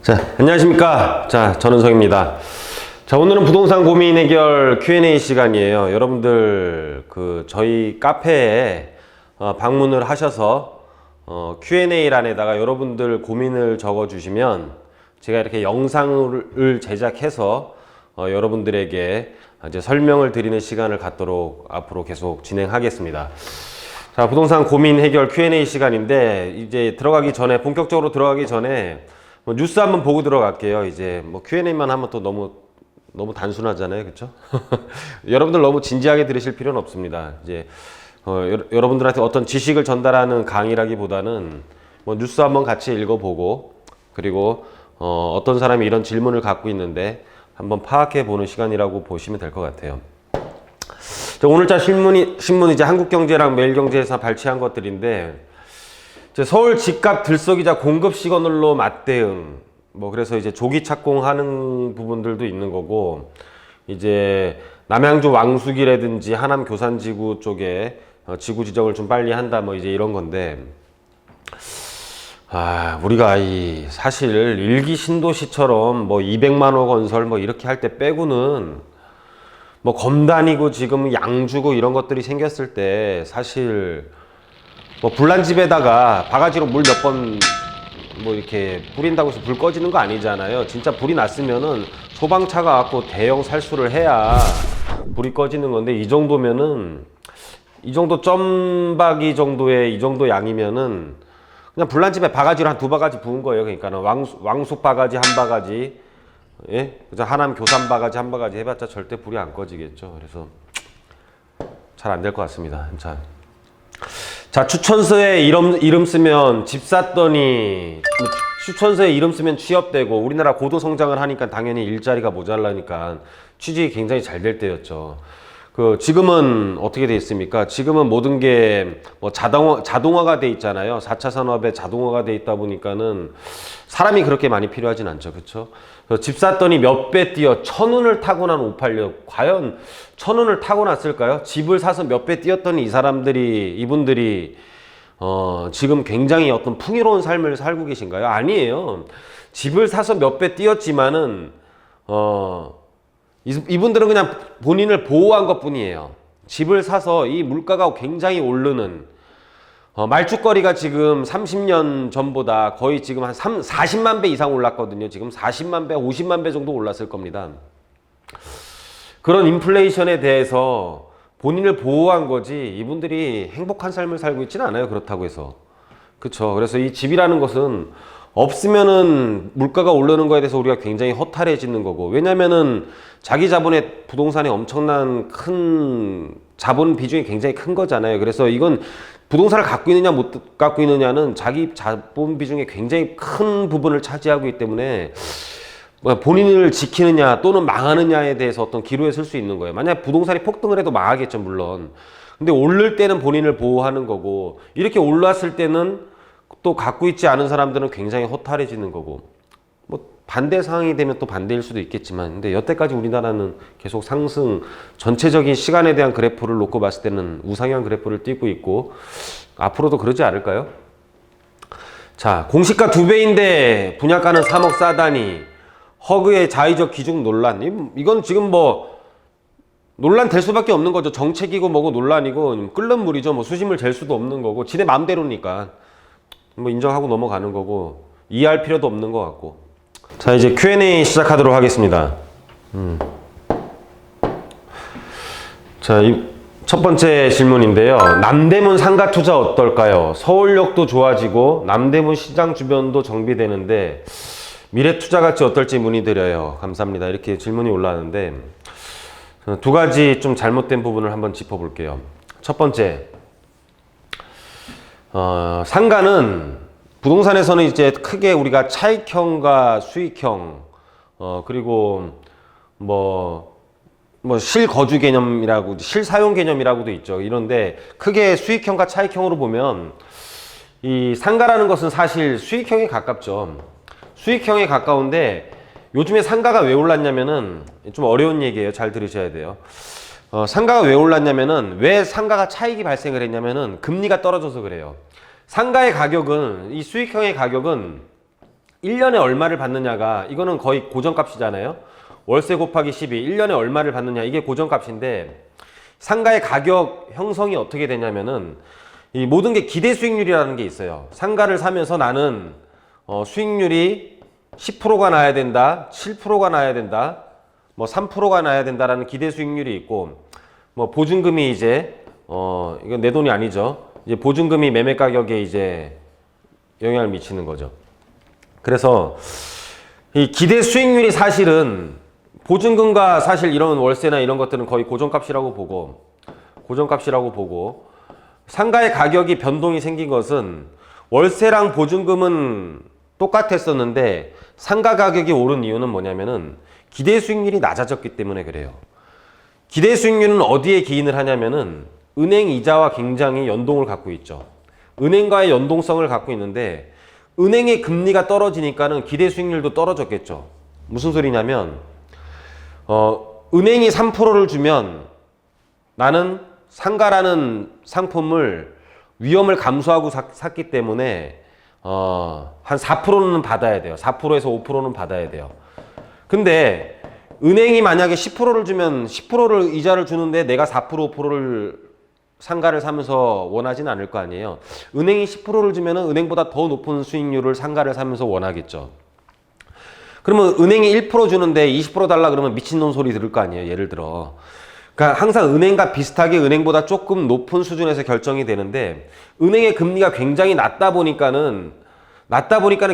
자, 안녕하십니까. 자, 전은성입니다. 자, 오늘은 부동산 고민 해결 Q&A 시간이에요. 여러분들, 저희 카페에 방문을 하셔서 Q&A란에다가 여러분들 고민을 적어주시면 제가 이렇게 영상을 제작해서 여러분들에게 이제 설명을 드리는 시간을 갖도록 앞으로 계속 진행하겠습니다. 자, 부동산 고민 해결 Q&A 시간인데, 이제 본격적으로 들어가기 전에 뉴스 한번 보고 들어갈게요. 이제 Q&A만 하면 또 너무 단순하잖아요. 그쵸? 여러분들 너무 진지하게 들으실 필요는 없습니다. 이제, 여러분들한테 어떤 지식을 전달하는 강의라기보다는 뉴스 한번 같이 읽어보고, 그리고, 어떤 사람이 이런 질문을 갖고 있는데 한번 파악해 보는 시간이라고 보시면 될 것 같아요. 자, 오늘자 신문이 이제 한국경제랑 매일경제에서 발췌한 것들인데, 서울 집값 들썩이자 공급 시그널로 맞대응. 그래서 이제 조기 착공하는 부분들도 있는 거고, 이제 남양주 왕숙이라든지 하남 교산지구 쪽에 지구 지정을 좀 빨리 한다, 이제 이런 건데, 우리가 사실 일기 신도시처럼 200만 호 건설 이렇게 할 때 빼고는 검단이고 지금 양주고 이런 것들이 생겼을 때 사실 불난집에다가 바가지로 물 몇 번 이렇게 뿌린다고 해서 불 꺼지는 거 아니잖아요. 진짜 불이 났으면은 소방차가 갖고 대형 살수를 해야 불이 꺼지는 건데, 이 정도면은, 이 정도 점박이 정도의 이 정도 양이면은 그냥 불난집에 바가지로 한 2바가지 부은 거예요. 그러니까 왕숙 바가지 한 바가지, 예? 그래서 하남 교산 바가지 한 바가지 해봤자 절대 불이 안 꺼지겠죠. 그래서 잘 안 될 것 같습니다. 자, 추천서에 이름 쓰면 집 샀더니, 추천서에 이름 쓰면 취업되고, 우리나라 고도 성장을 하니까 당연히 일자리가 모자라니까 취직이 굉장히 잘 될 때였죠. 지금은 어떻게 돼 있습니까? 지금은 모든 게 자동화가 돼 있잖아요. 4차 산업에 자동화가 돼 있다 보니까는 사람이 그렇게 많이 필요하진 않죠. 그쵸? 집 샀더니 몇 배 뛰어 1,000원을 타고 난 586. 과연 1,000원을 타고 났을까요? 집을 사서 몇 배 뛰었더니 이분들이 지금 굉장히 어떤 풍요로운 삶을 살고 계신가요? 아니에요. 집을 사서 몇 배 뛰었지만은 이분들은 그냥 본인을 보호한 것 뿐이에요. 집을 사서 이 물가가 굉장히 오르는, 말죽거리가 지금 30년 전보다 거의 지금 한 40만 배 이상 올랐거든요. 지금 40만 배, 50만 배 정도 올랐을 겁니다. 그런 인플레이션에 대해서 본인을 보호한 거지, 이분들이 행복한 삶을 살고 있지는 않아요. 그렇다고 해서. 그쵸. 그래서 이 집이라는 것은 없으면은 물가가 오르는 거에 대해서 우리가 굉장히 허탈해지는 거고, 왜냐면은 자기 자본의 부동산에 엄청난 큰 자본 비중이 굉장히 큰 거잖아요. 그래서 이건 부동산을 갖고 있느냐 못 갖고 있느냐는 자기 자본 비중의 굉장히 큰 부분을 차지하고 있기 때문에 본인을 지키느냐 또는 망하느냐에 대해서 어떤 기로에 설 수 있는 거예요. 만약 부동산이 폭등을 해도 망하겠죠, 물론. 근데 오를 때는 본인을 보호하는 거고, 이렇게 올랐을 때는 또 갖고 있지 않은 사람들은 굉장히 허탈해지는 거고, 반대 상황이 되면 또 반대일 수도 있겠지만, 근데 여태까지 우리나라는 계속 상승, 전체적인 시간에 대한 그래프를 놓고 봤을 때는 우상향 그래프를 띄고 있고, 앞으로도 그러지 않을까요? 자, 공시가 2배인데 분양가는 3억 싸다니, 허그의 자의적 기준 논란. 이건 지금 논란 될 수밖에 없는 거죠. 정책이고 뭐고 논란이고 끓는 물이죠. 수심을 잴 수도 없는 거고, 지네 마음대로니까 인정하고 넘어가는 거고, 이해할 필요도 없는 것 같고. 자, 이제 Q&A 시작하도록 하겠습니다. 자, 첫 번째 질문인데요. 남대문 상가 투자 어떨까요? 서울역도 좋아지고 남대문 시장 주변도 정비되는데 미래 투자 가치 어떨지 문의드려요. 감사합니다. 이렇게 질문이 올라왔는데, 두 가지 좀 잘못된 부분을 한번 짚어볼게요. 첫 번째, 상가는 부동산에서는 이제 크게 우리가 차익형과 수익형, 그리고 실거주 개념이라고, 실사용 개념이라고도 있죠. 이런데 크게 수익형과 차익형으로 보면 이 상가라는 것은 사실 수익형에 가깝죠. 수익형에 가까운데, 요즘에 상가가 왜 올랐냐면은, 좀 어려운 얘기예요. 잘 들으셔야 돼요. 상가가 왜 올랐냐면은, 왜 상가가 차익이 발생을 했냐면은 금리가 떨어져서 그래요. 상가의 가격은, 이 수익형의 가격은 1년에 얼마를 받느냐가 이거는 거의 고정값이잖아요. 월세 곱하기 12, 1년에 얼마를 받느냐 이게 고정값인데 상가의 가격 형성이 어떻게 되냐면은 이 모든 게 기대 수익률이라는 게 있어요. 상가를 사면서 나는 수익률이 10%가 나야 된다, 7%가 나야 된다, 뭐 3%가 나야 된다라는 기대 수익률이 있고 뭐 보증금이 이제 이건 내 돈이 아니죠. 이제 보증금이 매매 가격에 이제 영향을 미치는 거죠. 그래서 이 기대 수익률이 사실은 보증금과 사실 이런 월세나 이런 것들은 거의 고정값이라고 보고 상가의 가격이 변동이 생긴 것은 월세랑 보증금은 똑같았었는데 상가 가격이 오른 이유는 뭐냐면은 기대 수익률이 낮아졌기 때문에 그래요. 기대 수익률은 어디에 기인을 하냐면은 은행 이자와 굉장히 연동을 갖고 있죠. 은행과의 연동성을 갖고 있는데 은행의 금리가 떨어지니까는 기대 수익률도 떨어졌겠죠. 무슨 소리냐면 은행이 3%를 주면 나는 상가라는 상품을 위험을 감수하고 샀기 때문에 한 4%는 받아야 돼요. 4%에서 5%는 받아야 돼요. 근데 은행이 만약에 10%를 주면 10%를 이자를 주는데 내가 4%, 5%를 상가를 사면서 원하진 않을 거 아니에요. 은행이 10%를 주면 은행보다 더 높은 수익률을 상가를 사면서 원하겠죠. 그러면 은행이 1% 주는데 20% 달라 그러면 미친놈 소리 들을 거 아니에요. 예를 들어. 그러니까 항상 은행과 비슷하게 은행보다 조금 높은 수준에서 결정이 되는데 은행의 금리가 굉장히 낮다 보니까는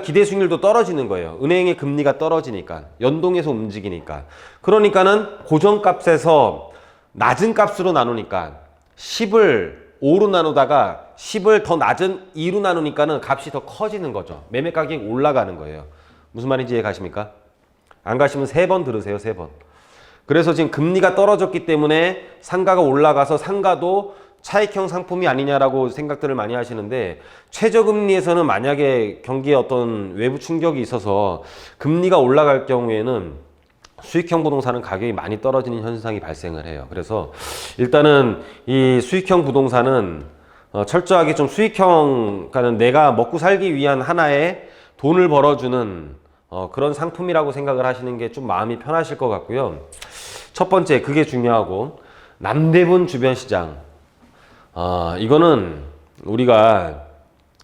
기대 수익률도 떨어지는 거예요. 은행의 금리가 떨어지니까 연동해서 움직이니까. 그러니까는 고정값에서 낮은 값으로 나누니까 10을 5로 나누다가 10을 더 낮은 2로 나누니까는 값이 더 커지는 거죠. 매매 가격이 올라가는 거예요. 무슨 말인지 이해 가십니까? 안 가시면 3번 들으세요. 3번. 그래서 지금 금리가 떨어졌기 때문에 상가가 올라가서 상가도 차익형 상품이 아니냐라고 생각들을 많이 하시는데 최저금리에서는 만약에 경기에 어떤 외부 충격이 있어서 금리가 올라갈 경우에는 수익형 부동산은 가격이 많이 떨어지는 현상이 발생을 해요. 그래서 일단은 이 수익형 부동산은 철저하게 좀 수익형, 그러니까 내가 먹고 살기 위한 하나의 돈을 벌어주는 그런 상품이라고 생각을 하시는 게 좀 마음이 편하실 것 같고요. 첫 번째, 그게 중요하고 남대문 주변 시장. 이거는 우리가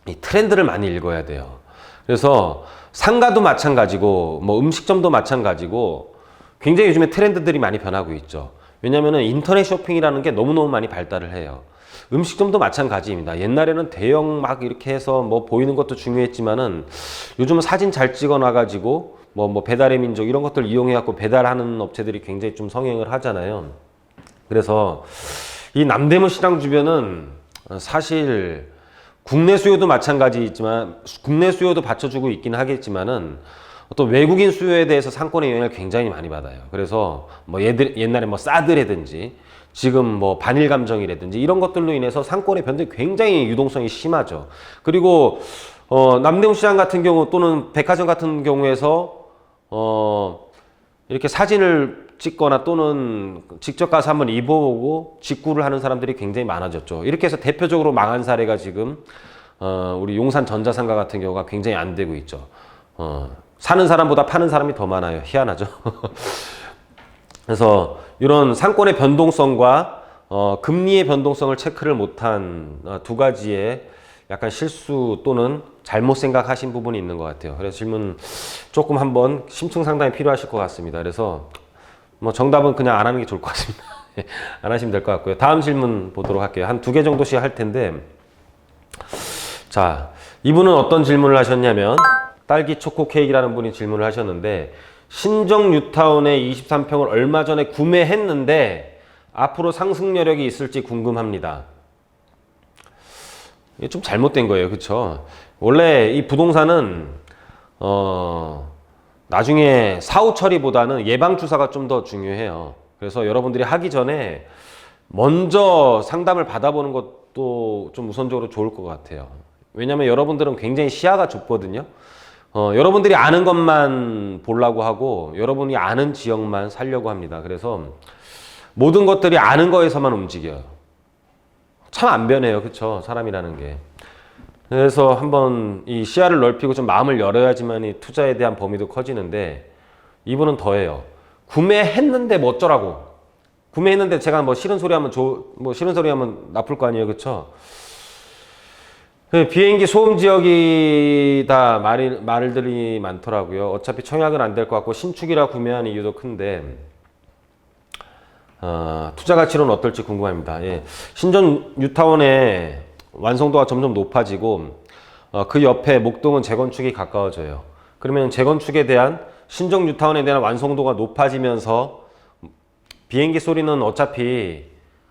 이 트렌드를 많이 읽어야 돼요. 그래서 상가도 마찬가지고 뭐 음식점도 마찬가지고 굉장히 요즘에 트렌드들이 많이 변하고 있죠. 왜냐면은 인터넷 쇼핑이라는 게 너무너무 많이 발달을 해요. 음식점도 마찬가지입니다. 옛날에는 대형 막 이렇게 해서 뭐 보이는 것도 중요했지만은 요즘은 사진 잘 찍어 놔가지고 뭐 배달의 민족 이런 것들 이용해갖고 배달하는 업체들이 굉장히 좀 성행을 하잖아요. 그래서 이 남대문 시장 주변은 사실 국내 수요도 마찬가지이지만 국내 수요도 받쳐주고 있긴 하겠지만은 어떤 외국인 수요에 대해서 상권의 영향을 굉장히 많이 받아요. 그래서 뭐 옛날에 뭐 사드라든지 지금 뭐 반일 감정이라든지 이런 것들로 인해서 상권의 변동이 굉장히 유동성이 심하죠. 그리고 남대문 시장 같은 경우 또는 백화점 같은 경우에서 이렇게 사진을 찍거나 또는 직접 가서 한번 입어보고 직구를 하는 사람들이 굉장히 많아졌죠. 이렇게 해서 대표적으로 망한 사례가 지금 우리 용산 전자상가 같은 경우가 굉장히 안 되고 있죠. 사는 사람보다 파는 사람이 더 많아요. 희한하죠. 그래서 이런 상권의 변동성과 금리의 변동성을 체크를 못한 두 가지의 약간 실수 또는 잘못 생각하신 부분이 있는 것 같아요. 그래서 질문 조금 한번 심층 상담이 필요하실 것 같습니다. 그래서 뭐 정답은 그냥 안 하는 게 좋을 것 같습니다. 안 하시면 될 것 같고요. 다음 질문 보도록 할게요. 한 2개 정도씩 할 텐데, 자, 이분은 어떤 질문을 하셨냐면 딸기 초코 케이크라는 분이 질문을 하셨는데 신정 뉴타운의 23평을 얼마 전에 구매했는데 앞으로 상승 여력이 있을지 궁금합니다. 이게 좀 잘못된 거예요. 그쵸? 원래 이 부동산은 나중에 사후 처리보다는 예방 주사가 좀 더 중요해요. 그래서 여러분들이 하기 전에 먼저 상담을 받아보는 것도 좀 우선적으로 좋을 것 같아요. 왜냐면 여러분들은 굉장히 시야가 좁거든요. 여러분들이 아는 것만 보려고 하고 여러분이 아는 지역만 살려고 합니다. 그래서 모든 것들이 아는 거에서만 움직여요. 참 안 변해요. 그쵸? 사람이라는 게. 그래서 한번 이 시야를 넓히고 좀 마음을 열어야지만 이 투자에 대한 범위도 커지는데 이분은 더해요. 구매했는데 뭐 어쩌라고. 구매했는데 제가 뭐 싫은 소리 하면 싫은 소리 하면 나쁠 거 아니에요, 그렇죠? 비행기 소음 지역이다 말들이 많더라고요. 어차피 청약은 안 될 것 같고 신축이라 구매한 이유도 큰데 투자 가치는 어떨지 궁금합니다. 예. 신전 뉴타운의 완성도가 점점 높아지고 그 옆에 목동은 재건축이 가까워져요. 그러면 재건축에 대한 신정 뉴타운에 대한 완성도가 높아지면서 비행기 소리는 어차피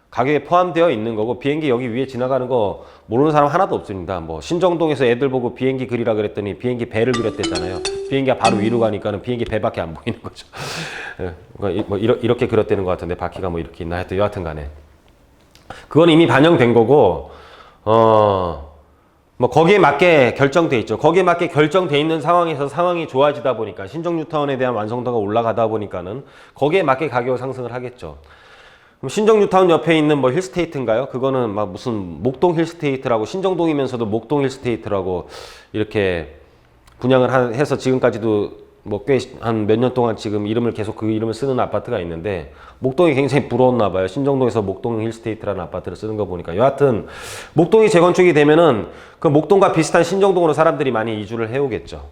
가격에 포함되어 있는 거고 비행기 여기 위에 지나가는 거 모르는 사람 하나도 없습니다. 뭐 신정동에서 애들 보고 비행기 그리라 그랬더니 비행기 배를 그렸댔잖아요. 비행기가 바로 위로 가니까는 비행기 배밖에 안 보이는 거죠. 뭐 이렇게 그렸대는 것 같은데 바퀴가 뭐 이렇게 있나 하여튼 여하튼 간에 그건 이미 반영된 거고 뭐 거기에 맞게 결정돼 있죠. 거기에 맞게 결정돼 있는 상황에서 상황이 좋아지다 보니까 신정 뉴타운에 대한 완성도가 올라가다 보니까는 거기에 맞게 가격 상승을 하겠죠. 그럼 신정 뉴타운 옆에 있는 뭐 힐스테이트인가요? 그거는 막 무슨 목동 힐스테이트라고 신정동이면서도 목동 힐스테이트라고 이렇게 분양을 해서 지금까지도 뭐 꽤 한 몇 년 동안 지금 이름을 계속 그 이름을 쓰는 아파트가 있는데 목동이 굉장히 부러웠나 봐요. 신정동에서 목동 힐스테이트라는 아파트를 쓰는 거 보니까 여하튼 목동이 재건축이 되면은 그 목동과 비슷한 신정동으로 사람들이 많이 이주를 해오겠죠.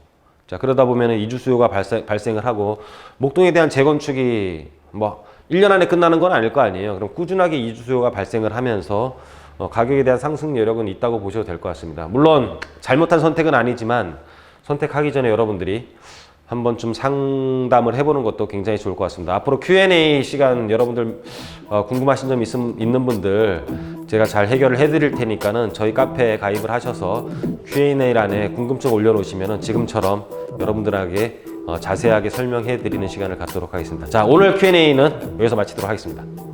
자 그러다 보면은 이주 수요가 발생을 하고 목동에 대한 재건축이 뭐 1년 안에 끝나는 건 아닐 거 아니에요. 그럼 꾸준하게 이주 수요가 발생을 하면서 가격에 대한 상승 여력은 있다고 보셔도 될 것 같습니다. 물론 잘못한 선택은 아니지만 선택하기 전에 여러분들이 한번 좀 상담을 해보는 것도 굉장히 좋을 것 같습니다. 앞으로 Q&A 시간 여러분들 궁금하신 점 있는 분들 제가 잘 해결을 해드릴 테니까는 저희 카페에 가입을 하셔서 Q&A란에 궁금증 올려놓으시면은 지금처럼 여러분들에게 자세하게 설명해 드리는 시간을 갖도록 하겠습니다. 자, 오늘 Q&A는 여기서 마치도록 하겠습니다.